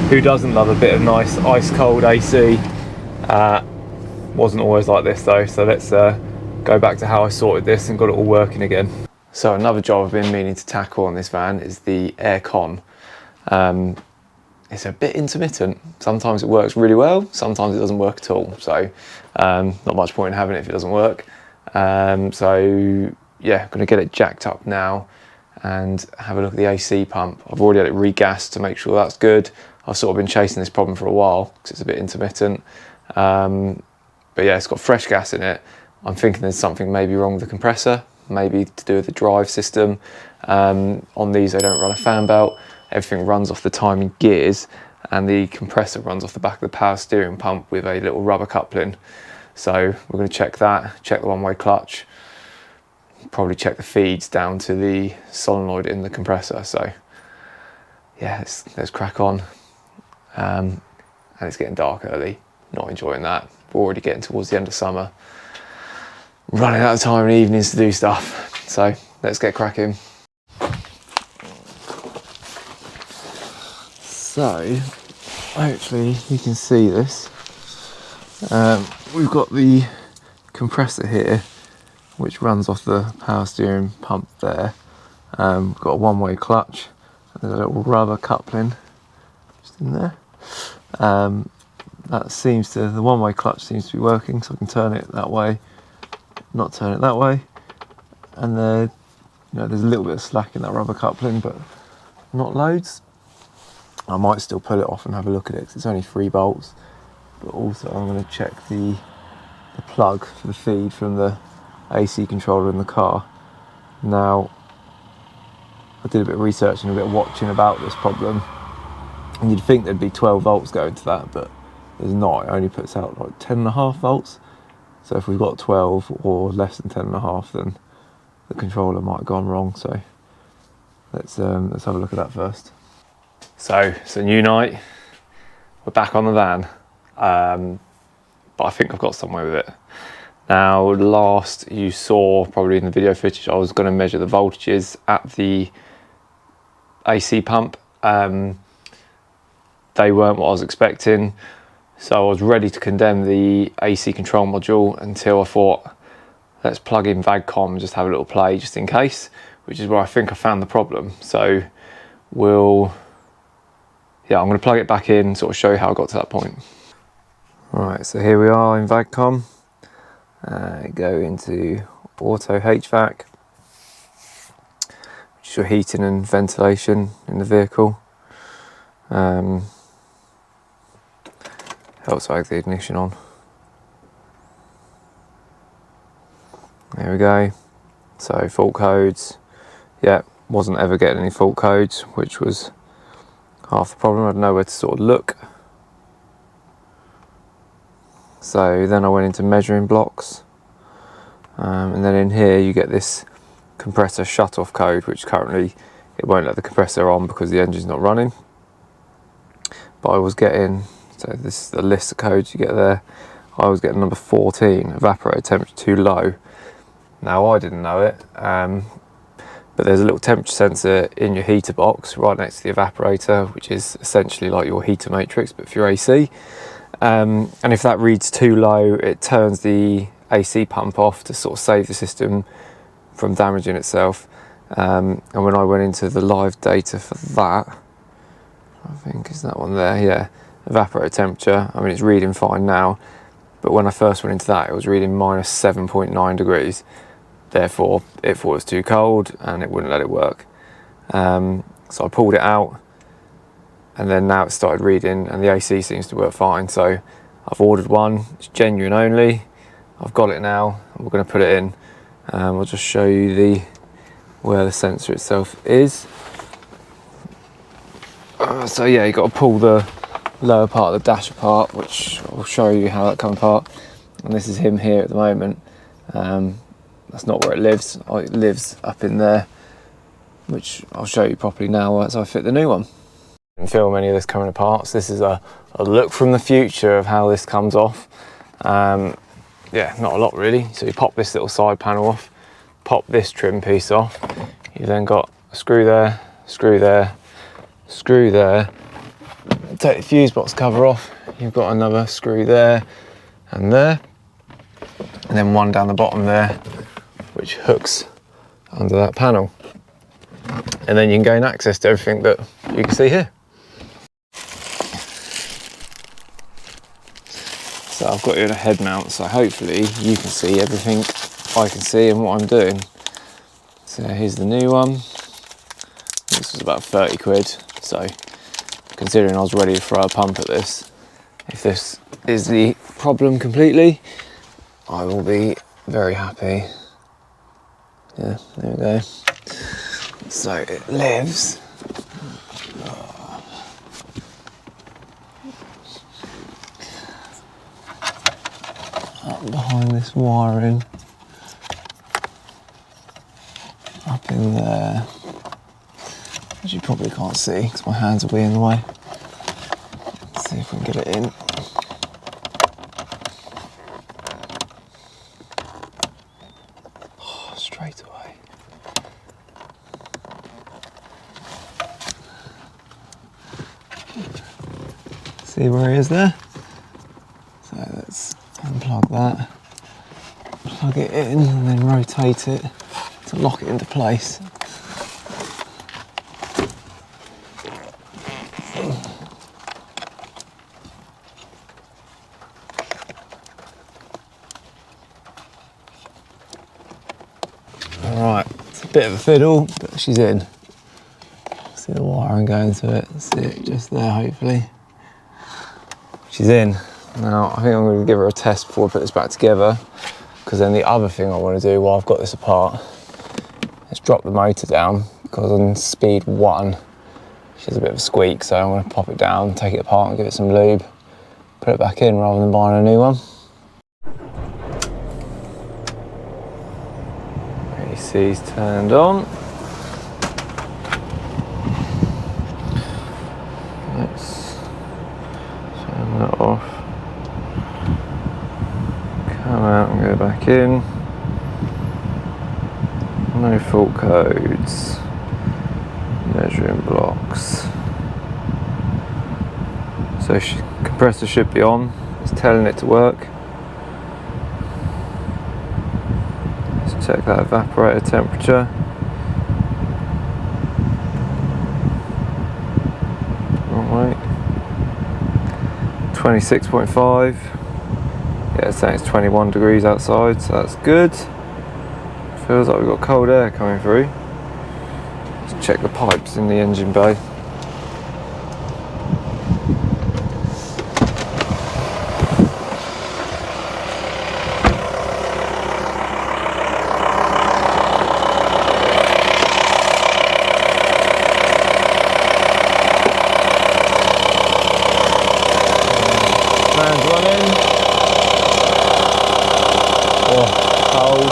Who doesn't love a bit of nice ice cold AC? Wasn't always like this though, so let's go back to how I sorted this and got it all working again. So another job I've been meaning to tackle on this van is the aircon. It's a bit intermittent. Sometimes it works really well, sometimes it doesn't work at all. So not much point in having it if it doesn't work. So yeah, going to get it jacked up now and have a look at the AC pump. I've already had it regassed to make sure that's good. I've sort of been chasing this problem for a while because it's a bit intermittent. But yeah, it's got fresh gas in it. I'm thinking there's something maybe wrong with the compressor, maybe to do with the drive system. On these, they don't run a fan belt. Everything runs off the timing gears, and the compressor runs off the back of the power steering pump with a little rubber coupling. So we're going to check that, check the one-way clutch, probably check the feeds down to the solenoid in the compressor. So yeah, let's crack on. And it's getting dark early, not enjoying that. We're already getting towards the end of summer, running out of time in the evenings to do stuff. So let's get cracking. So hopefully you can see this. We've got the compressor here, which runs off the power steering pump there. We've got a one-way clutch, and there's a little rubber coupling just in there. That seems to, the one-way clutch seems to be working, so I can turn it that way, not turn it that way. And there, you know, there's a little bit of slack in that rubber coupling, but not loads. I might still pull it off and have a look at it because it's only 3 bolts. But also I'm going to check the plug for the feed from the AC controller in the car. Now, I did a bit of research and a bit of watching about this problem, and you'd think there'd be 12 volts going to that, but there's not. It only puts out like 10.5 volts. So if we've got 12 or less than 10.5, then the controller might have gone wrong. So let's have a look at that first. So it's a new night. We're back on the van, but I think I've got somewhere with it. Now, last you saw probably in the video footage, I was going to measure the voltages at the AC pump. They weren't what I was expecting, so I was ready to condemn the AC control module until I thought, let's plug in VAGCOM and just have a little play just in case, which is where I think I found the problem. So I'm going to plug it back in, sort of show you how I got to that point. Right, so here we are in VAGCOM. Go into auto HVAC, which is your heating and ventilation in the vehicle. Helps with the ignition on. There we go. So fault codes. Yeah, wasn't ever getting any fault codes, which was half the problem. I had nowhere to sort of look. So then I went into measuring blocks, and then in here you get this compressor shut-off code, which currently it won't let the compressor on because the engine's not running. But I was getting, so this is the list of codes you get there, I was getting number 14, evaporator temperature too low. Now I didn't know it, but there's a little temperature sensor in your heater box right next to the evaporator, which is essentially like your heater matrix but for your AC. And if that reads too low, it turns the AC pump off to sort of save the system from damaging itself. And when I went into the live data for that, I think is that one there, yeah, evaporator temperature, I mean it's reading fine now, but when I first went into that it was reading minus 7.9 degrees. Therefore it thought it was too cold and it wouldn't let it work. So I pulled it out, and then now it started reading and the AC seems to work fine. So I've ordered one, it's genuine only. I've got it now and we're going to put it in. I'll just show you where the sensor itself is. So yeah, you've got to pull the lower part of the dash apart, which I'll show you how that comes apart. And this is him here at the moment. That's not where it lives. It lives up in there, which I'll show you properly now as I fit the new one. Didn't film any of this coming apart, so this is a look from the future of how this comes off. Yeah, not a lot really. So you pop this little side panel off, pop this trim piece off. You've then got a screw there, screw there, screw there, take the fuse box cover off, you've got another screw there and there, and then one down the bottom there, which hooks under that panel. And then you can gain access to everything that you can see here. So I've got here a head mount, so hopefully you can see everything I can see and what I'm doing. So here's the new one. This was about 30 quid, so considering I was ready to throw a pump at this, if this is the problem completely, I will be very happy. Yeah, there we go. So it lives. Up behind this wiring, up in there, which you probably can't see because my hands will be in the way. Let's see if we can get it in. Oh, straight away. See where he is there? So let's unplug that, plug it in and then rotate it to lock it into place. Alright, it's a bit of a fiddle, but she's in. See the wiring going to it, see it just there hopefully. She's in. Now I think I'm going to give her a test before I put this back together, because then the other thing I want to do while I've got this apart is drop the motor down, because on speed 1 she's a bit of a squeak, so I'm going to pop it down, take it apart and give it some lube, put it back in rather than buying a new one. AC's turned on. Let's turn that off. Come out and go back in. No fault codes. Measuring blocks. So compressor should be on. It's telling it to work. Let's check that evaporator temperature. Alright. 26.5. Yeah, it's saying it's 21 degrees outside, so that's good. Feels like we've got cold air coming through. Let's check the pipes in the engine bay. Fans running. Oh, cold.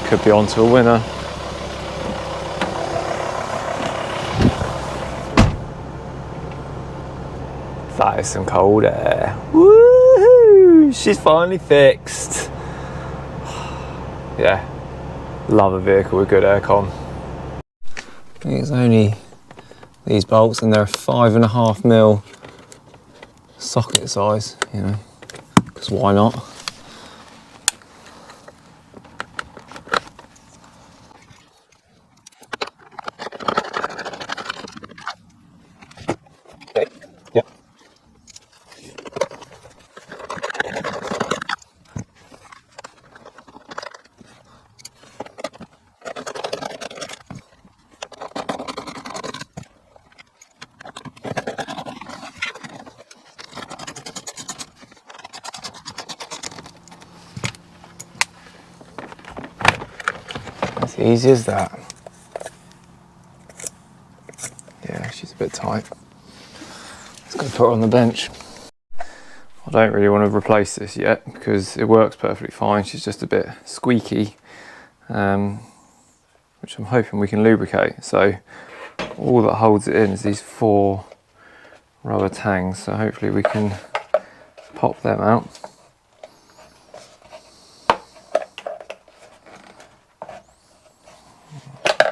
Could be on to a winner. That is some cold air. Woohoo! She's finally fixed. Yeah, love a vehicle with good aircon. I think it's only these bolts, and they're a 5.5mm socket size, you know, because why not? Okay, yep. As easy as that. Yeah, she's a bit tight. Let's go put her on the bench. I don't really want to replace this yet because it works perfectly fine. She's just a bit squeaky, which I'm hoping we can lubricate. So all that holds it in is these 4 rubber tangs. So hopefully we can pop them out.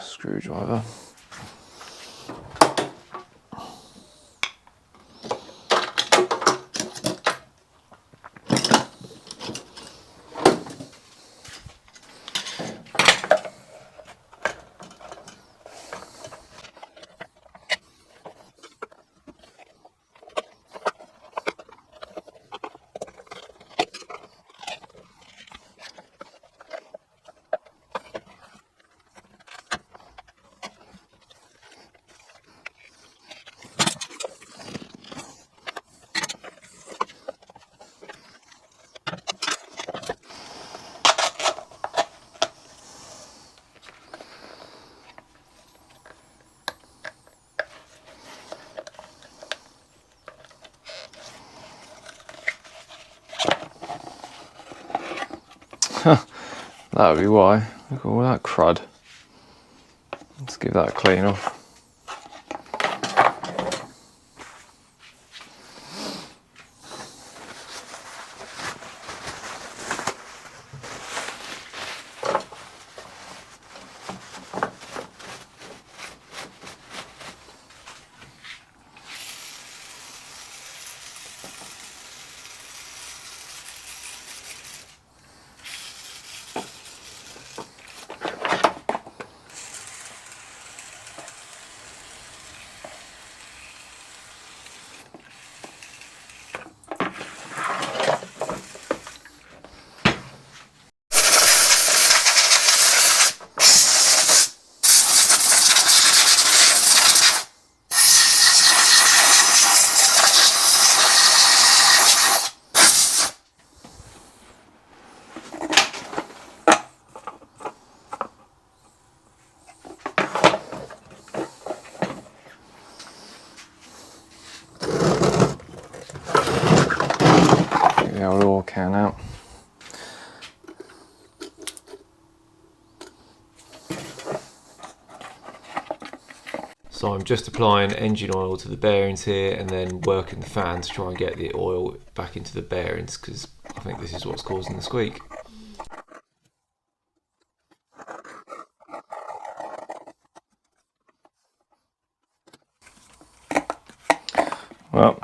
Screwdriver. That would be why. Look at all that crud. Let's give that a clean off. The old oil can out. So I'm just applying engine oil to the bearings here and then working the fan to try and get the oil back into the bearings, because I think this is what's causing the squeak. Well,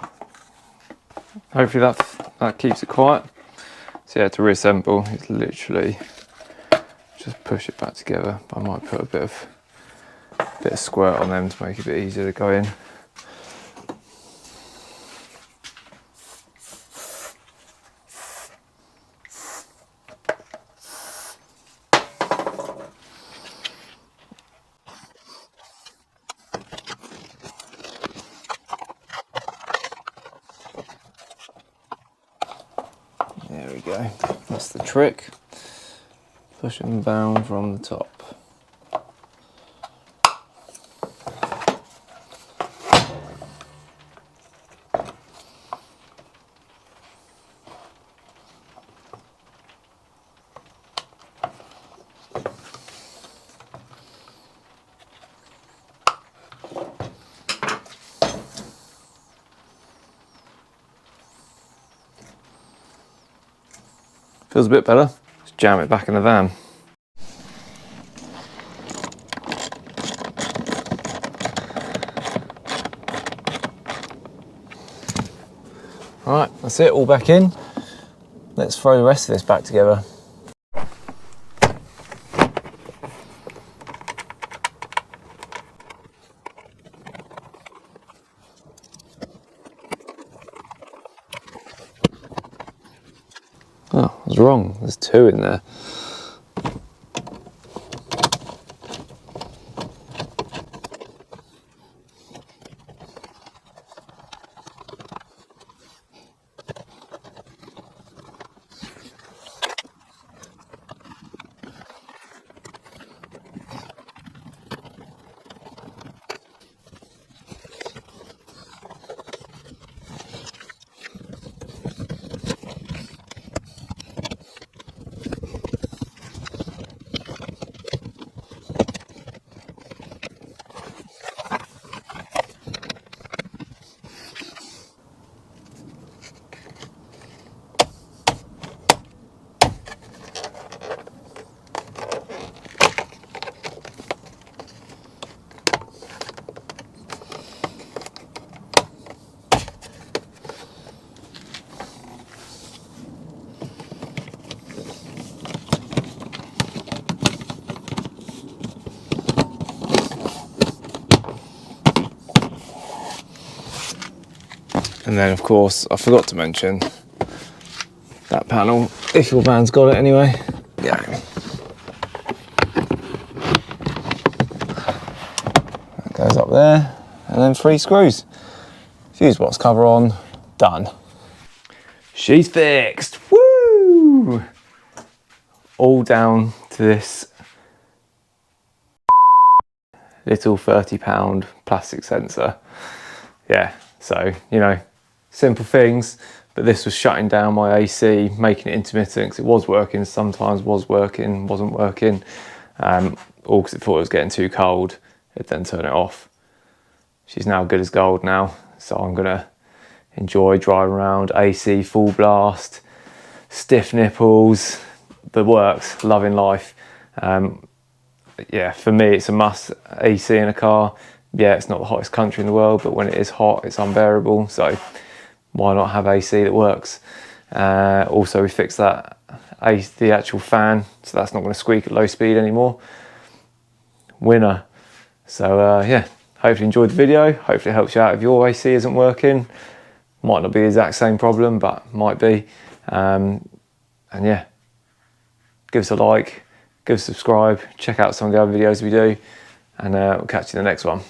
hopefully that keeps it quiet. So yeah, to reassemble, it's literally just push it back together. I might put a bit of squirt on them to make it a bit easier to go in. There we go, that's the trick. Push them down from the top. Feels a bit better. Let's jam it back in the van. Alright, that's it, all back in. Let's throw the rest of this back together. Oh, I was wrong, there's two in there. And then of course, I forgot to mention that panel, if your van's got it anyway. Yeah. That goes up there, and then 3 screws. Fuse box cover on, done. She's fixed, woo! All down to this little £30 plastic sensor. Yeah, so, you know, simple things, but this was shutting down my AC, making it intermittent, because it was working, sometimes was working, wasn't working, all because it thought it was getting too cold. It then turned it off. She's now good as gold now, so I'm gonna enjoy driving around, AC full blast, stiff nipples, the works, loving life. Yeah, for me it's a must, AC in a car. Yeah, it's not the hottest country in the world, but when it is hot, it's unbearable. So why not have AC that works? Also, we fixed that the actual fan, so that's not going to squeak at low speed anymore. Winner. So yeah, hopefully you enjoyed the video. Hopefully it helps you out if your AC isn't working. Might not be the exact same problem, but might be. And yeah, give us a like, give us a subscribe, check out some of the other videos we do, and we'll catch you in the next one.